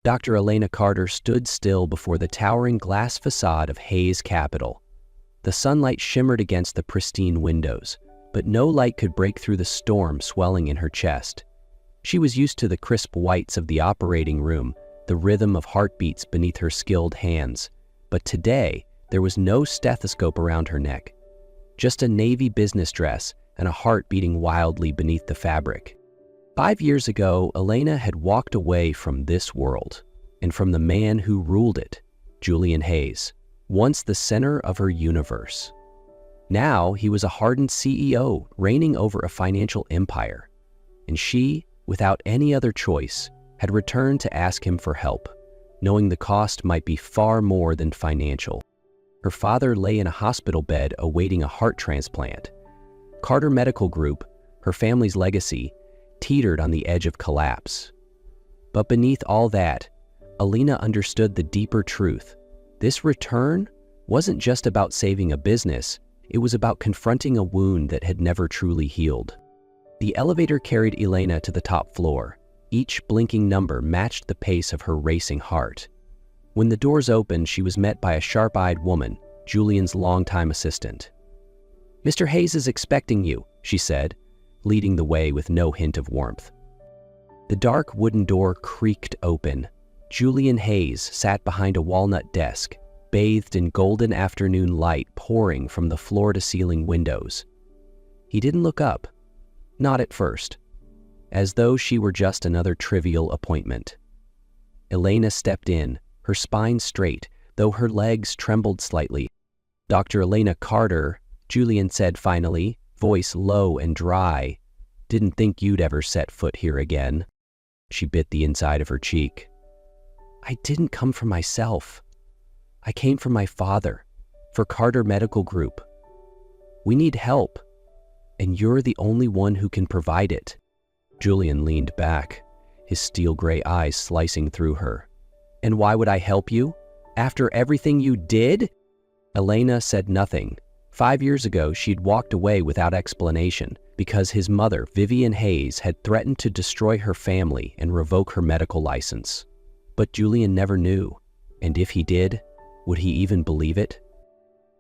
Dr. Elena Carter stood still before the towering glass facade of Hayes Capital. The sunlight shimmered against the pristine windows, but no light could break through the storm swelling in her chest. She was used to the crisp whites of the operating room, the rhythm of heartbeats beneath her skilled hands. But today, there was no stethoscope around her neck, just a navy business dress and a heart beating wildly beneath the fabric. 5 years ago, Elena had walked away from this world and from the man who ruled it, Julian Hayes, once the center of her universe. Now he was a hardened CEO reigning over a financial empire, and she, without any other choice, had returned to ask him for help, knowing the cost might be far more than financial. Her father lay in a hospital bed awaiting a heart transplant. Carter Medical Group, her family's legacy, teetered on the edge of collapse. But beneath all that, Elena understood the deeper truth. This return wasn't just about saving a business, it was about confronting a wound that had never truly healed. The elevator carried Elena to the top floor. Each blinking number matched the pace of her racing heart. When the doors opened, she was met by a sharp-eyed woman, Julian's longtime assistant. "Mr. Hayes is expecting you," she said, leading the way with no hint of warmth. The dark wooden door creaked open. Julian Hayes sat behind a walnut desk, bathed in golden afternoon light pouring from the floor-to-ceiling windows. He didn't look up, not at first, as though she were just another trivial appointment. Elena stepped in, her spine straight, though her legs trembled slightly. "Dr. Elena Carter," Julian said finally, voice low and dry. "Didn't think you'd ever set foot here again." She bit the inside of her cheek. "I didn't come for myself. I came for my father, for Carter Medical Group. We need help, and you're the only one who can provide it." Julian leaned back, his steel-gray eyes slicing through her. "And why would I help you? After everything you did?" Elena said nothing. 5 years ago, she'd walked away without explanation because his mother, Vivian Hayes, had threatened to destroy her family and revoke her medical license. But Julian never knew, and if he did, would he even believe it?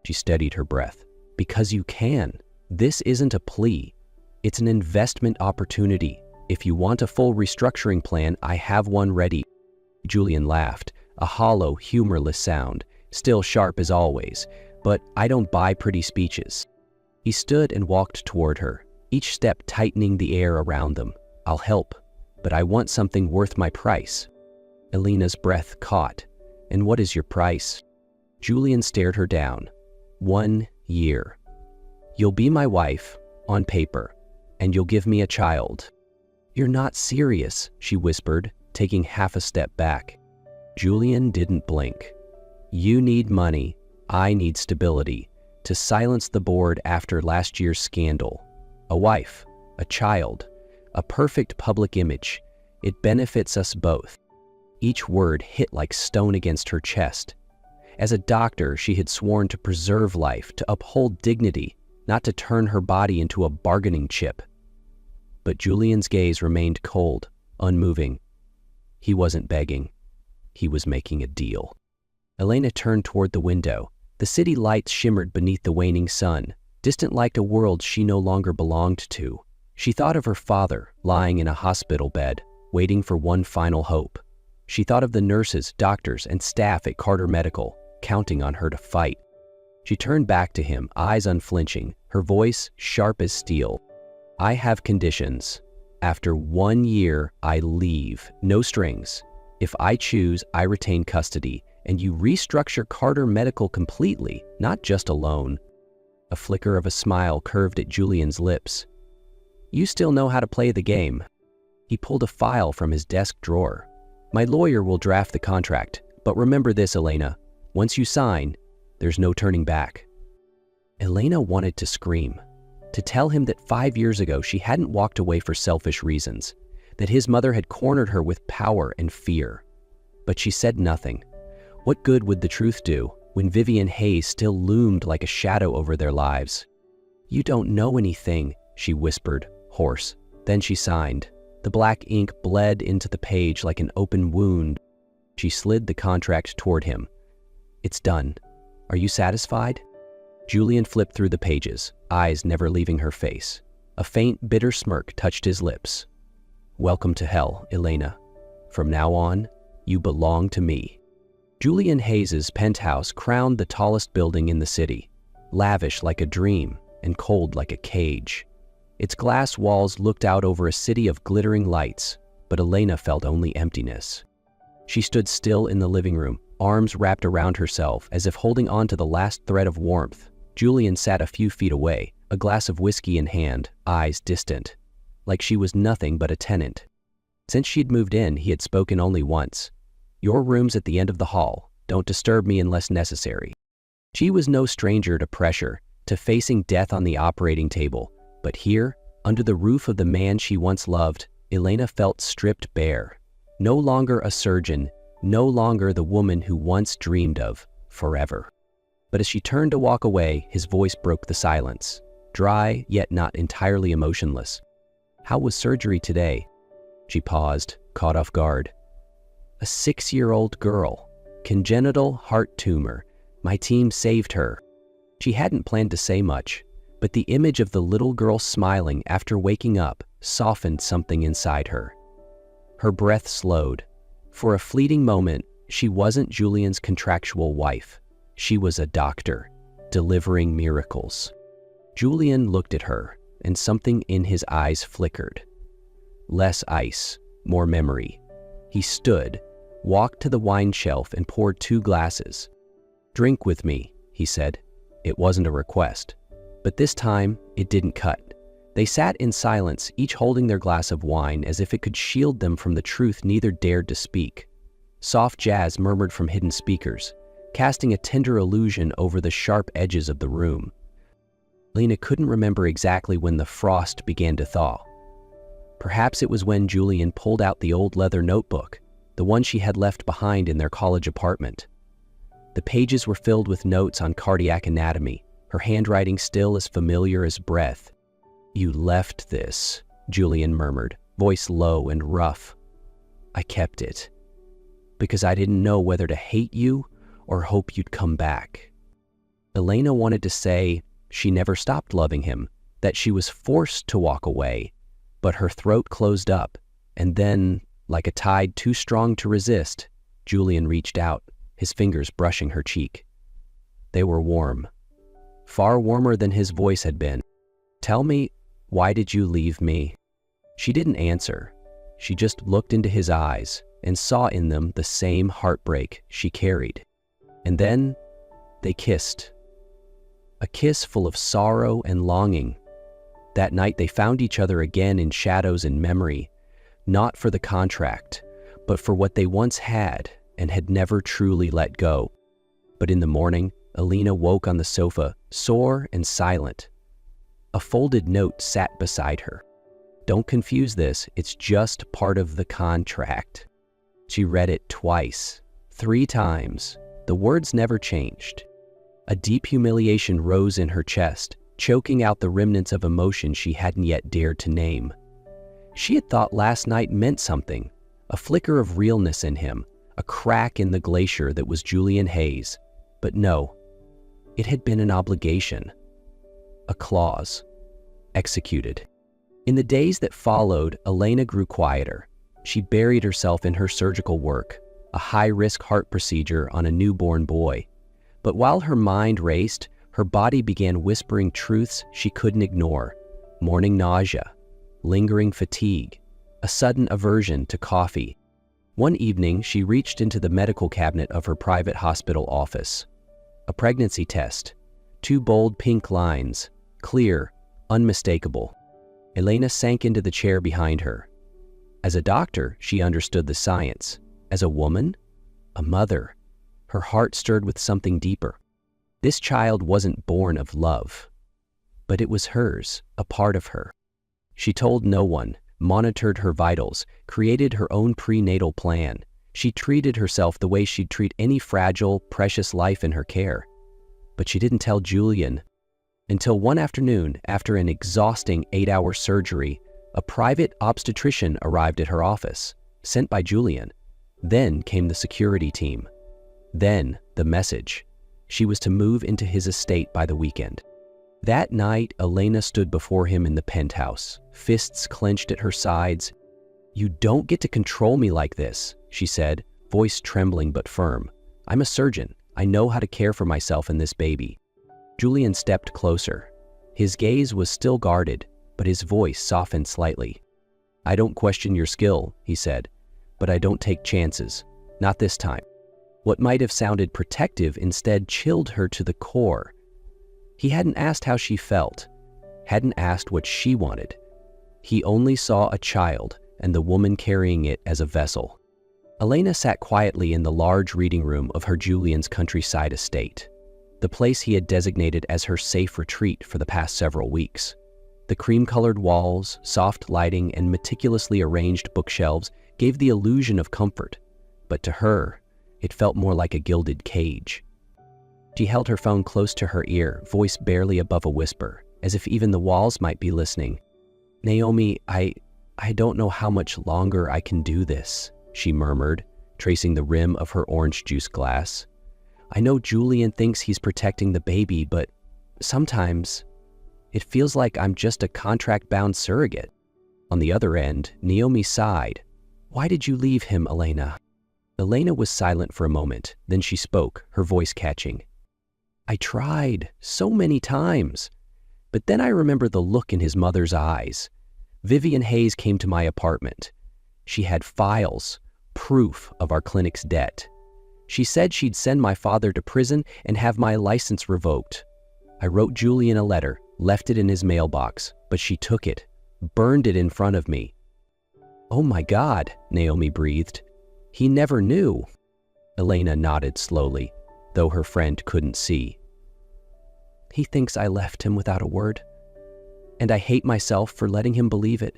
She steadied her breath. "Because you can. This isn't a plea. It's an investment opportunity. If you want a full restructuring plan, I have one ready." Julian laughed, a hollow, humorless sound, still sharp as always. "But I don't buy pretty speeches." He stood and walked toward her, each step tightening the air around them. "I'll help, but I want something worth my price." Elena's breath caught. "And what is your price?" Julian stared her down. 1 year. "You'll be my wife, on paper, and you'll give me a child." "You're not serious," she whispered, taking half a step back. Julian didn't blink. "You need money. I need stability. To silence the board after last year's scandal. A wife, a child, a perfect public image. It benefits us both." Each word hit like stone against her chest. As a doctor, she had sworn to preserve life, to uphold dignity, not to turn her body into a bargaining chip. But Julian's gaze remained cold, unmoving. He wasn't begging. He was making a deal. Elena turned toward the window. The city lights shimmered beneath the waning sun, distant like a world she no longer belonged to. She thought of her father, lying in a hospital bed, waiting for one final hope. She thought of the nurses, doctors, and staff at Carter Medical, counting on her to fight. She turned back to him, eyes unflinching, her voice sharp as steel. "I have conditions. After 1 year, I leave. No strings. If I choose, I retain custody, and you restructure Carter Medical completely, not just a loan." A flicker of a smile curved at Julian's lips. "You still know how to play the game." He pulled a file from his desk drawer. "My lawyer will draft the contract, but remember this, Elena. Once you sign, there's no turning back." Elena wanted to scream, to tell him that 5 years ago she hadn't walked away for selfish reasons, that his mother had cornered her with power and fear. But she said nothing. What good would the truth do when Vivian Hayes still loomed like a shadow over their lives? "You don't know anything," she whispered, hoarse. Then she signed. The black ink bled into the page like an open wound. She slid the contract toward him. "It's done. Are you satisfied?" Julian flipped through the pages, eyes never leaving her face. A faint, bitter smirk touched his lips. "Welcome to hell, Elena. From now on, you belong to me." Julian Hayes's penthouse crowned the tallest building in the city, lavish like a dream and cold like a cage. Its glass walls looked out over a city of glittering lights, but Elena felt only emptiness. She stood still in the living room, arms wrapped around herself as if holding on to the last thread of warmth. Julian sat a few feet away, a glass of whiskey in hand, eyes distant, like she was nothing but a tenant. Since she'd moved in, he had spoken only once. "Your room's at the end of the hall. Don't disturb me unless necessary." She was no stranger to pressure, to facing death on the operating table, but here, under the roof of the man she once loved, Elena felt stripped bare. No longer a surgeon, no longer the woman who once dreamed of forever. But as she turned to walk away, his voice broke the silence, dry yet not entirely emotionless. "How was surgery today?" She paused, caught off guard. "A 6-year-old girl, congenital heart tumor. My team saved her." She hadn't planned to say much, but the image of the little girl smiling after waking up softened something inside her. Her breath slowed. For a fleeting moment, she wasn't Julian's contractual wife. She was a doctor, delivering miracles. Julian looked at her, and something in his eyes flickered. Less ice, more memory. He stood, walked to the wine shelf and poured 2 glasses. "Drink with me," he said. It wasn't a request. But this time, it didn't cut. They sat in silence, each holding their glass of wine as if it could shield them from the truth neither dared to speak. Soft jazz murmured from hidden speakers, casting a tender illusion over the sharp edges of the room. Elena couldn't remember exactly when the frost began to thaw. Perhaps it was when Julian pulled out the old leather notebook, the one she had left behind in their college apartment. The pages were filled with notes on cardiac anatomy, her handwriting still as familiar as breath. "You left this," Julian murmured, voice low and rough. "I kept it, because I didn't know whether to hate you or hope you'd come back." Elena wanted to say she never stopped loving him, that she was forced to walk away, but her throat closed up, and then, like a tide too strong to resist, Julian reached out, his fingers brushing her cheek. They were warm, far warmer than his voice had been. "Tell me, why did you leave me?" She didn't answer. She just looked into his eyes and saw in them the same heartbreak she carried. And then they kissed. A kiss full of sorrow and longing. That night they found each other again in shadows and memory, not for the contract, but for what they once had and had never truly let go. But in the morning, Elena woke on the sofa, sore and silent. A folded note sat beside her. "Don't confuse this, it's just part of the contract." She read it twice, 3 times. The words never changed. A deep humiliation rose in her chest, choking out the remnants of emotion she hadn't yet dared to name. She had thought last night meant something, a flicker of realness in him, a crack in the glacier that was Julian Hayes. But no, it had been an obligation, a clause, executed. In the days that followed, Elena grew quieter. She buried herself in her surgical work, a high-risk heart procedure on a newborn boy. But while her mind raced, her body began whispering truths she couldn't ignore. Morning nausea, lingering fatigue, a sudden aversion to coffee. One evening, she reached into the medical cabinet of her private hospital office. A pregnancy test, 2 bold pink lines, clear, unmistakable. Elena sank into the chair behind her. As a doctor, she understood the science. As a woman, a mother, her heart stirred with something deeper. This child wasn't born of love, but it was hers, a part of her. She told no one, monitored her vitals, created her own prenatal plan. She treated herself the way she'd treat any fragile, precious life in her care. But she didn't tell Julian. Until one afternoon, after an exhausting 8-hour surgery, a private obstetrician arrived at her office, sent by Julian. Then came the security team. Then the message. She was to move into his estate by the weekend. That night, Elena stood before him in the penthouse, fists clenched at her sides. "You don't get to control me like this," she said, voice trembling but firm. "I'm a surgeon. I know how to care for myself and this baby." Julian stepped closer. His gaze was still guarded, but his voice softened slightly. "I don't question your skill," he said, "but I don't take chances. Not this time." What might have sounded protective instead chilled her to the core. He hadn't asked how she felt, hadn't asked what she wanted. He only saw a child and the woman carrying it as a vessel. Elena sat quietly in the large reading room of her Julian's countryside estate, the place he had designated as her safe retreat for the past several weeks. The cream-colored walls, soft lighting, and meticulously arranged bookshelves gave the illusion of comfort, but to her, it felt more like a gilded cage. She held her phone close to her ear, voice barely above a whisper, as if even the walls might be listening. "Naomi, I don't know how much longer I can do this," she murmured, tracing the rim of her orange juice glass. "I know Julian thinks he's protecting the baby, but sometimes it feels like I'm just a contract-bound surrogate." On the other end, Naomi sighed. "Why did you leave him, Elena?" Elena was silent for a moment, then she spoke, her voice catching. "I tried so many times, but then I remember the look in his mother's eyes. Vivian Hayes came to my apartment. She had files, proof of our clinic's debt. She said she'd send my father to prison and have my license revoked. I wrote Julian a letter, left it in his mailbox, but she took it, burned it in front of me." "Oh my God," Naomi breathed. "He never knew." Elena nodded slowly, though her friend couldn't see. "He thinks I left him without a word, and I hate myself for letting him believe it."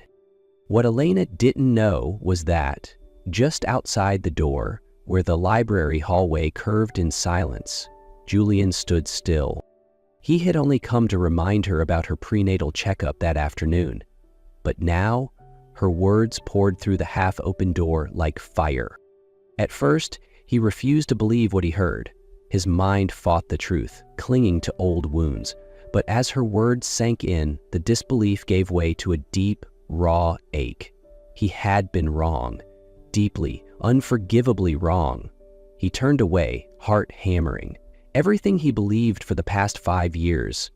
What Elena didn't know was that, just outside the door, where the library hallway curved in silence, Julian stood still. He had only come to remind her about her prenatal checkup that afternoon, but now her words poured through the half-open door like fire. At first, he refused to believe what he heard. His mind fought the truth, clinging to old wounds. But as her words sank in, the disbelief gave way to a deep, raw ache. He had been wrong, deeply, unforgivably wrong. He turned away, heart hammering. Everything he believed for the past 5 years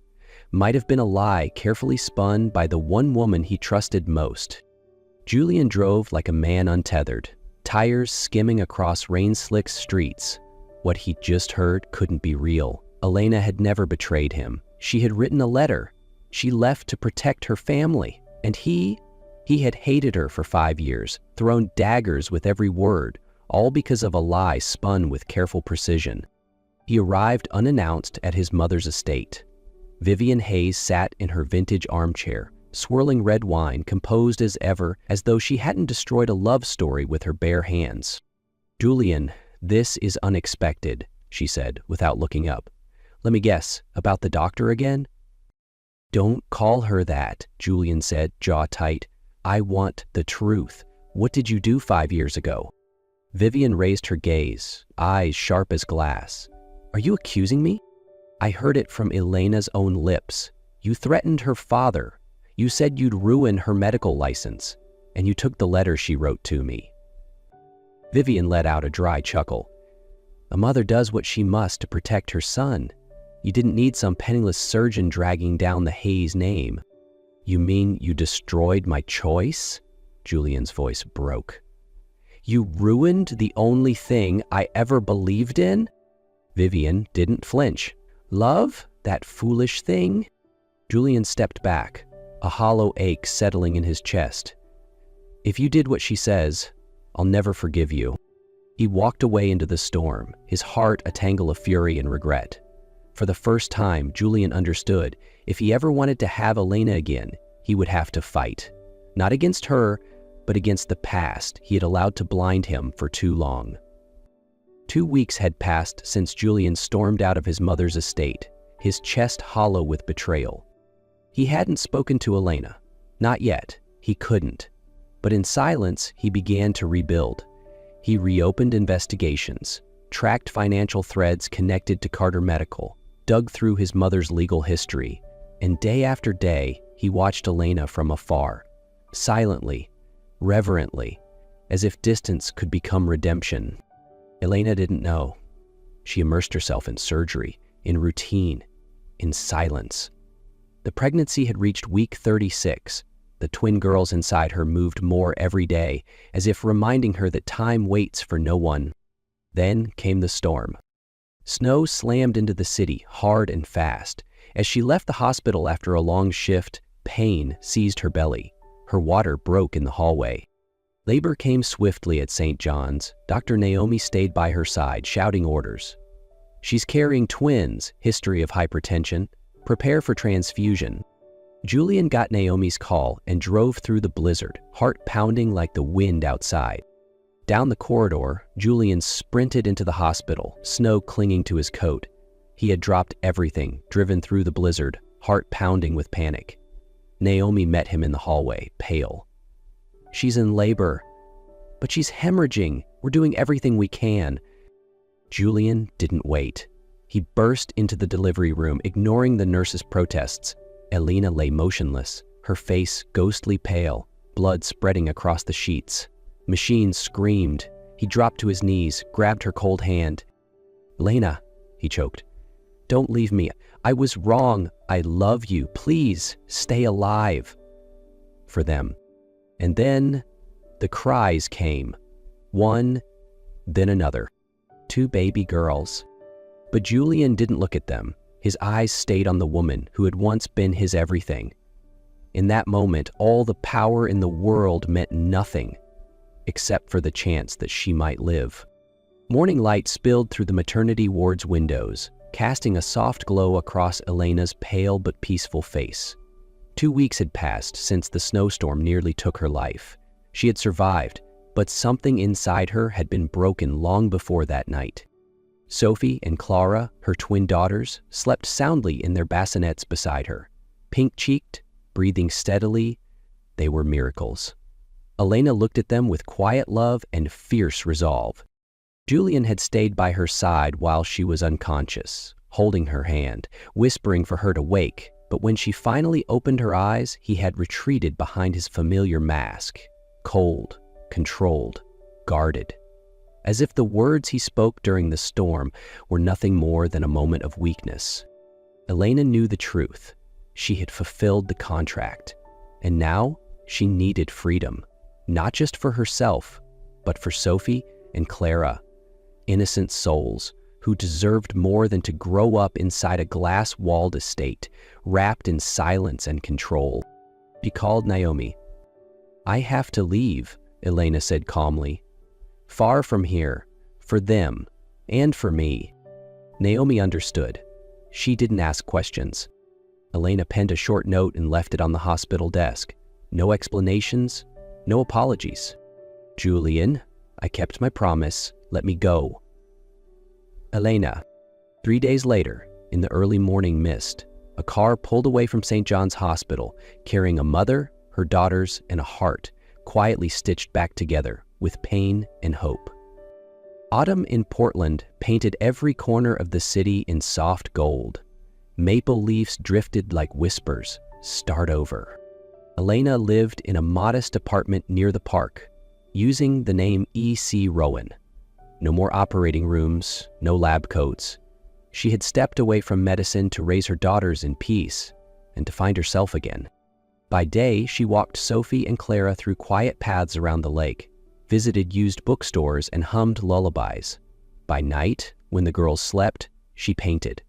might have been a lie carefully spun by the one woman he trusted most. Julian drove like a man untethered, tires skimming across rain-slicked streets. What he'd just heard couldn't be real. Elena had never betrayed him. She had written a letter. She left to protect her family. And he had hated her for 5 years, thrown daggers with every word, all because of a lie spun with careful precision. He arrived unannounced at his mother's estate. Vivian Hayes sat in her vintage armchair, swirling red wine, composed as ever, as though she hadn't destroyed a love story with her bare hands. "Julian, this is unexpected," she said, without looking up. "Let me guess, about the doctor again?" "Don't call her that," Julian said, jaw tight. "I want the truth. What did you do 5 years ago?" Vivian raised her gaze, eyes sharp as glass. "Are you accusing me? I heard it from Elena's own lips. You threatened her father. You said you'd ruin her medical license, and you took the letter she wrote to me." Vivian let out a dry chuckle. "A mother does what she must to protect her son. You didn't need some penniless surgeon dragging down the Hayes name." "You mean you destroyed my choice?" Julian's voice broke. "You ruined the only thing I ever believed in?" Vivian didn't flinch. "Love? That foolish thing?" Julian stepped back, a hollow ache settling in his chest. "If you did what she says, I'll never forgive you." He walked away into the storm, his heart a tangle of fury and regret. For the first time, Julian understood if he ever wanted to have Elena again, he would have to fight. Not against her, but against the past he had allowed to blind him for too long. 2 weeks had passed since Julian stormed out of his mother's estate, his chest hollow with betrayal. He hadn't spoken to Elena. Not yet. He couldn't. But in silence, he began to rebuild. He reopened investigations, tracked financial threads connected to Carter Medical, dug through his mother's legal history, and day after day, he watched Elena from afar, silently, reverently, as if distance could become redemption. Elena didn't know. She immersed herself in surgery, in routine, in silence. The pregnancy had reached week 36. The twin girls inside her moved more every day, as if reminding her that time waits for no one. Then came the storm. Snow slammed into the city hard and fast. As she left the hospital after a long shift, pain seized her belly. Her water broke in the hallway. Labor came swiftly at St. John's. Dr. Naomi stayed by her side, shouting orders. "She's carrying twins, history of hypertension. Prepare for transfusion." Julian got Naomi's call and drove through the blizzard, heart pounding like the wind outside. Down the corridor, Julian sprinted into the hospital, snow clinging to his coat. He had dropped everything, driven through the blizzard, heart pounding with panic. Naomi met him in the hallway, pale. "She's in labor." "But she's hemorrhaging. We're doing everything we can." Julian didn't wait. He burst into the delivery room, ignoring the nurse's protests. Elena lay motionless, her face ghostly pale, blood spreading across the sheets. Machines screamed. He dropped to his knees, grabbed her cold hand. "Elena," he choked. "Don't leave me. I was wrong. I love you. Please, stay alive." For them. And then the cries came. One, then another. 2 baby girls. But Julian didn't look at them. His eyes stayed on the woman who had once been his everything. In that moment, all the power in the world meant nothing, except for the chance that she might live. Morning light spilled through the maternity ward's windows, casting a soft glow across Elena's pale but peaceful face. 2 weeks had passed since the snowstorm nearly took her life. She had survived, but something inside her had been broken long before that night. Sophie and Clara, her twin daughters, slept soundly in their bassinets beside her. Pink-cheeked, breathing steadily, they were miracles. Elena looked at them with quiet love and fierce resolve. Julian had stayed by her side while she was unconscious, holding her hand, whispering for her to wake, but when she finally opened her eyes, he had retreated behind his familiar mask, cold, controlled, guarded. As if the words he spoke during the storm were nothing more than a moment of weakness. Elena knew the truth. She had fulfilled the contract, and now she needed freedom, not just for herself, but for Sophie and Clara, innocent souls who deserved more than to grow up inside a glass-walled estate, wrapped in silence and control. She called Naomi. "I have to leave," Elena said calmly. "Far from here, for them, and for me." Naomi understood. She didn't ask questions. Elena penned a short note and left it on the hospital desk. No explanations, no apologies. "Julian, I kept my promise. Let me go." Elena. 3 days later, in the early morning mist, a car pulled away from St. John's Hospital, carrying a mother, her daughters, and a heart, quietly stitched back together with pain and hope. Autumn in Portland painted every corner of the city in soft gold. Maple leaves drifted like whispers. Start over. Elena lived in a modest apartment near the park, using the name E.C. Rowan. No more operating rooms, no lab coats. She had stepped away from medicine to raise her daughters in peace and to find herself again. By day, she walked Sophie and Clara through quiet paths around the lake, visited used bookstores, and hummed lullabies. By night, when the girls slept, she painted.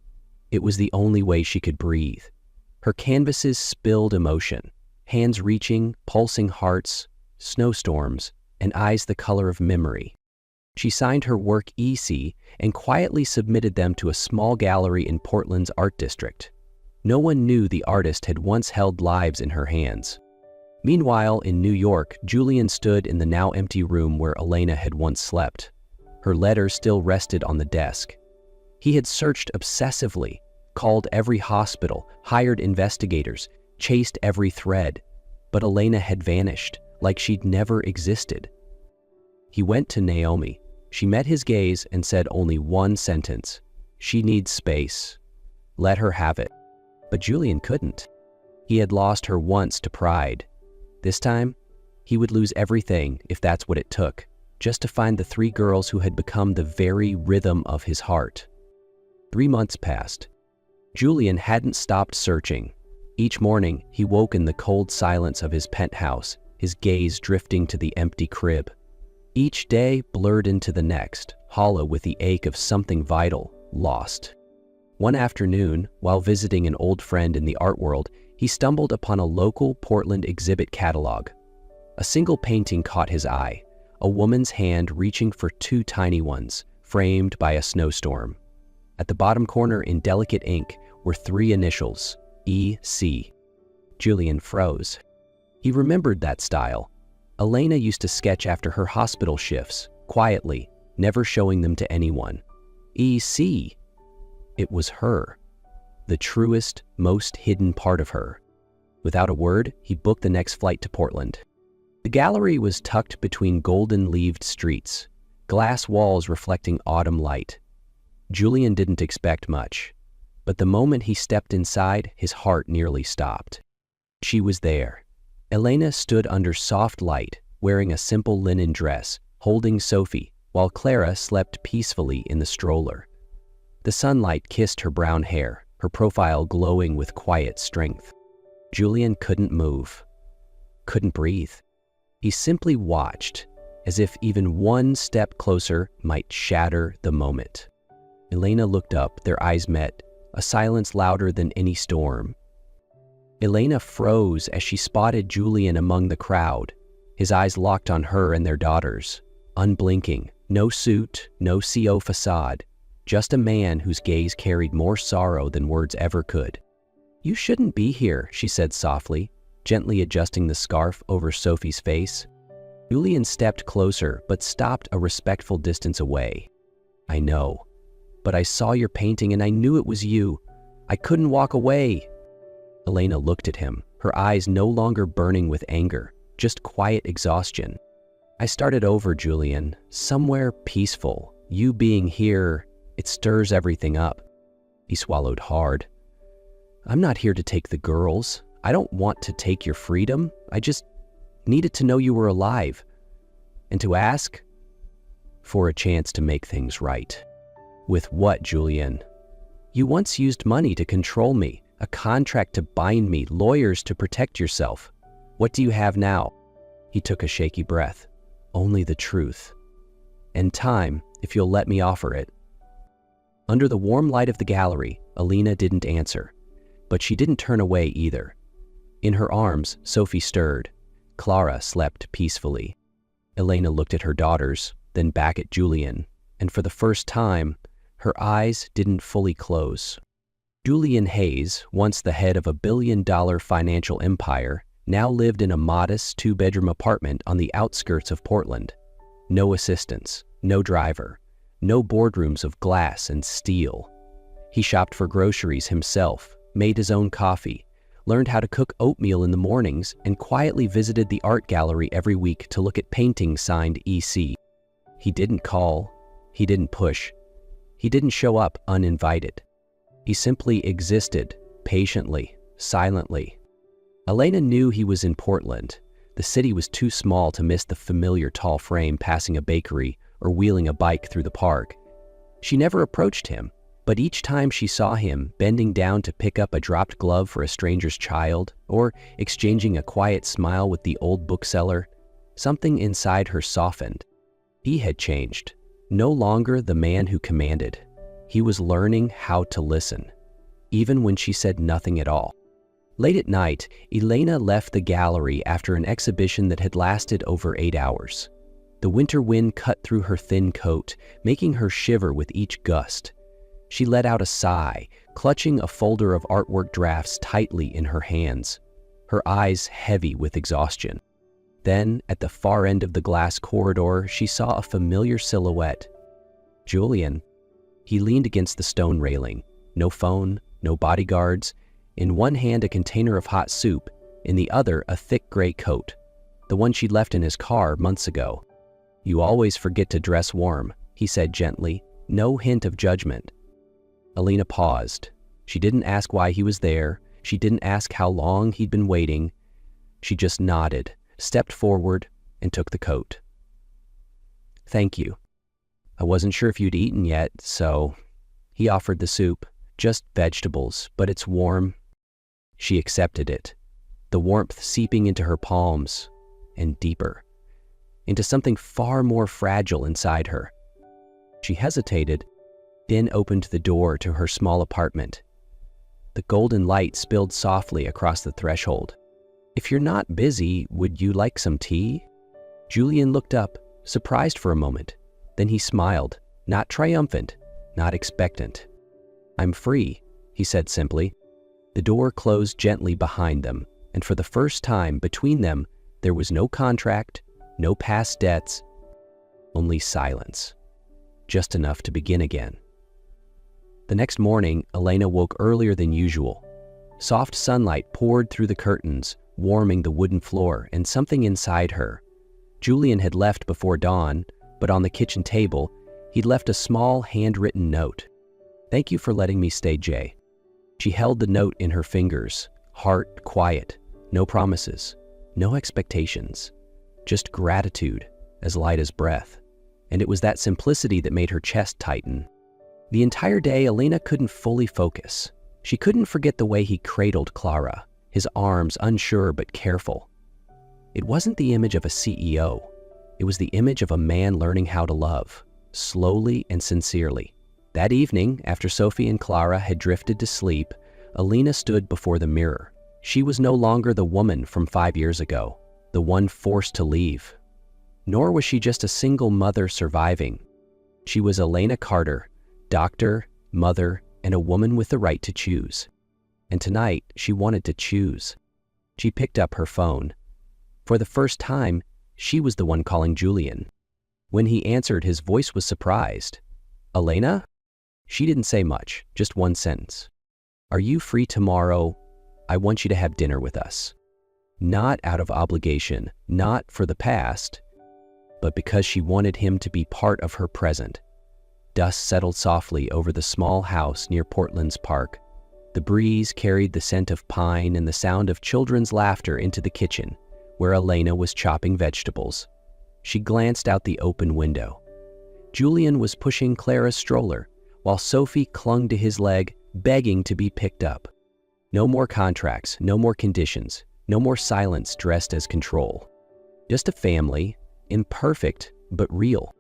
It was the only way she could breathe. Her canvases spilled emotion, hands reaching, pulsing hearts, snowstorms, and eyes the color of memory. She signed her work EC and quietly submitted them to a small gallery in Portland's art district. No one knew the artist had once held lives in her hands. Meanwhile, in New York, Julian stood in the now empty room where Elena had once slept. Her letter still rested on the desk. He had searched obsessively, called every hospital, hired investigators, chased every thread, but Elena had vanished, like she'd never existed. He went to Naomi. She met his gaze and said only one sentence. She needs space. Let her have it. But Julian couldn't. He had lost her once to pride. This time, he would lose everything if that's what it took, just to find the three girls who had become the very rhythm of his heart. 3 months passed. Julian hadn't stopped searching. Each morning, he woke in the cold silence of his penthouse, his gaze drifting to the empty crib. Each day blurred into the next, hollow with the ache of something vital lost. One afternoon, while visiting an old friend in the art world, he stumbled upon a local Portland exhibit catalog. A single painting caught his eye, a woman's hand reaching for two tiny ones, framed by a snowstorm. At the bottom corner in delicate ink were 3 initials, E.C. Julian froze. He remembered that style. Elena used to sketch after her hospital shifts, quietly, never showing them to anyone. E.C. It was her. The truest, most hidden part of her. Without a word, he booked the next flight to Portland. The gallery was tucked between golden-leaved streets, glass walls reflecting autumn light. Julian didn't expect much, but the moment he stepped inside, his heart nearly stopped. She was there. Elena stood under soft light, wearing a simple linen dress, holding Sophie, while Clara slept peacefully in the stroller. The sunlight kissed her brown hair, her profile glowing with quiet strength. Julian couldn't move, couldn't breathe. He simply watched, as if even one step closer might shatter the moment. Elena looked up, their eyes met, a silence louder than any storm. Elena froze as she spotted Julian among the crowd, his eyes locked on her and their daughters, unblinking, no suit, no CO facade, just a man whose gaze carried more sorrow than words ever could. "You shouldn't be here," she said softly, gently adjusting the scarf over Sophie's face. Julian stepped closer, but stopped a respectful distance away. "I know, but I saw your painting and I knew it was you. I couldn't walk away." Elena looked at him, her eyes no longer burning with anger, just quiet exhaustion. "I started over, Julian, somewhere peaceful. You being here, it stirs everything up." He swallowed hard. "I'm not here to take the girls. I don't want to take your freedom. I just needed to know you were alive. And to ask for a chance to make things right." "With what, Julian? You once used money to control me, a contract to bind me, lawyers to protect yourself. What do you have now?" He took a shaky breath. "Only the truth. And time, if you'll let me offer it." Under the warm light of the gallery, Elena didn't answer, but she didn't turn away either. In her arms, Sophie stirred. Clara slept peacefully. Elena looked at her daughters, then back at Julian, and for the first time, her eyes didn't fully close. Julian Hayes, once the head of a billion-dollar financial empire, now lived in a modest 2-bedroom apartment on the outskirts of Portland. No assistants, no driver, no boardrooms of glass and steel. He shopped for groceries himself, made his own coffee, learned how to cook oatmeal in the mornings, and quietly visited the art gallery every week to look at paintings signed EC. He didn't call, he didn't push, he didn't show up uninvited. He simply existed, patiently, silently. Elena knew he was in Portland. The city was too small to miss the familiar tall frame passing a bakery or wheeling a bike through the park. She never approached him, but each time she saw him bending down to pick up a dropped glove for a stranger's child or exchanging a quiet smile with the old bookseller, something inside her softened. He had changed, no longer the man who commanded. He was learning how to listen, even when she said nothing at all. Late at night, Elena left the gallery after an exhibition that had lasted over 8 hours. The winter wind cut through her thin coat, making her shiver with each gust. She let out a sigh, clutching a folder of artwork drafts tightly in her hands, her eyes heavy with exhaustion. Then, at the far end of the glass corridor, she saw a familiar silhouette. Julian. He leaned against the stone railing. No phone, no bodyguards. In one hand, a container of hot soup, in the other, a thick gray coat, the one she'd left in his car months ago. "You always forget to dress warm," he said gently, no hint of judgment. Alina paused. She didn't ask why he was there. She didn't ask how long he'd been waiting. She just nodded, stepped forward, and took the coat. "Thank you. I wasn't sure if you'd eaten yet, so..." He offered the soup, just vegetables, but it's warm. She accepted it, the warmth seeping into her palms, and deeper, into something far more fragile inside her. She hesitated, then opened the door to her small apartment. The golden light spilled softly across the threshold. "If you're not busy, would you like some tea?" Julian looked up, surprised for a moment. Then he smiled, not triumphant, not expectant. "I'm free," he said simply. The door closed gently behind them, and for the first time between them, there was no contract, no past debts, only silence. Just enough to begin again. The next morning, Elena woke earlier than usual. Soft sunlight poured through the curtains, warming the wooden floor and something inside her. Julian had left before dawn, but on the kitchen table, he'd left a small handwritten note. "Thank you for letting me stay, Jay." She held the note in her fingers, heart quiet, no promises, no expectations, just gratitude, as light as breath. And it was that simplicity that made her chest tighten. The entire day, Elena couldn't fully focus. She couldn't forget the way he cradled Clara, his arms unsure but careful. It wasn't the image of a CEO. It was the image of a man learning how to love, slowly and sincerely. That evening, after Sophie and Clara had drifted to sleep, Elena stood before the mirror. She was no longer the woman from 5 years ago, the one forced to leave. Nor was she just a single mother surviving. She was Elena Carter, doctor, mother, and a woman with the right to choose. And tonight, she wanted to choose. She picked up her phone. For the first time, she was the one calling Julian. When he answered, his voice was surprised. "Elena?" She didn't say much, just one sentence. "Are you free tomorrow? I want you to have dinner with us." Not out of obligation, not for the past, but because she wanted him to be part of her present. Dust settled softly over the small house near Portland's Park. The breeze carried the scent of pine and the sound of children's laughter into the kitchen, where Elena was chopping vegetables. She glanced out the open window. Julian was pushing Clara's stroller, while Sophie clung to his leg, begging to be picked up. No more contracts, no more conditions, no more silence dressed as control. Just a family, imperfect but real.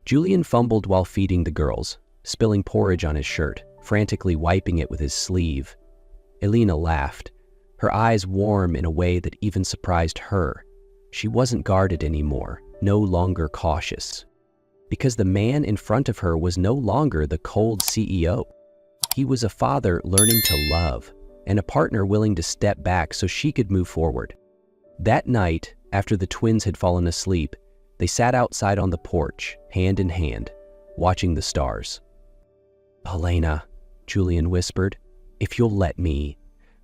Julian fumbled while feeding the girls, spilling porridge on his shirt, frantically wiping it with his sleeve. Elena laughed, her eyes warm in a way that even surprised her. She wasn't guarded anymore, no longer cautious. Because the man in front of her was no longer the cold CEO. He was a father learning to love, and a partner willing to step back so she could move forward. That night, after the twins had fallen asleep, they sat outside on the porch, hand in hand, watching the stars. "Elena," Julian whispered, "if you'll let me,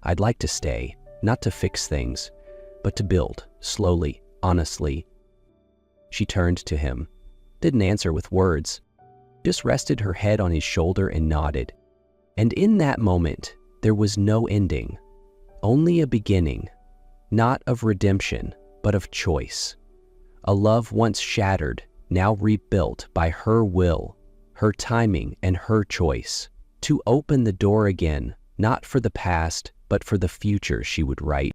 I'd like to stay, not to fix things, but to build, slowly, honestly." She turned to him, didn't answer with words, just rested her head on his shoulder and nodded. And in that moment, there was no ending, only a beginning, not of redemption, but of choice. A love once shattered, now rebuilt by her will, her timing, and her choice, to open the door again, not for the past, but for the future she would write.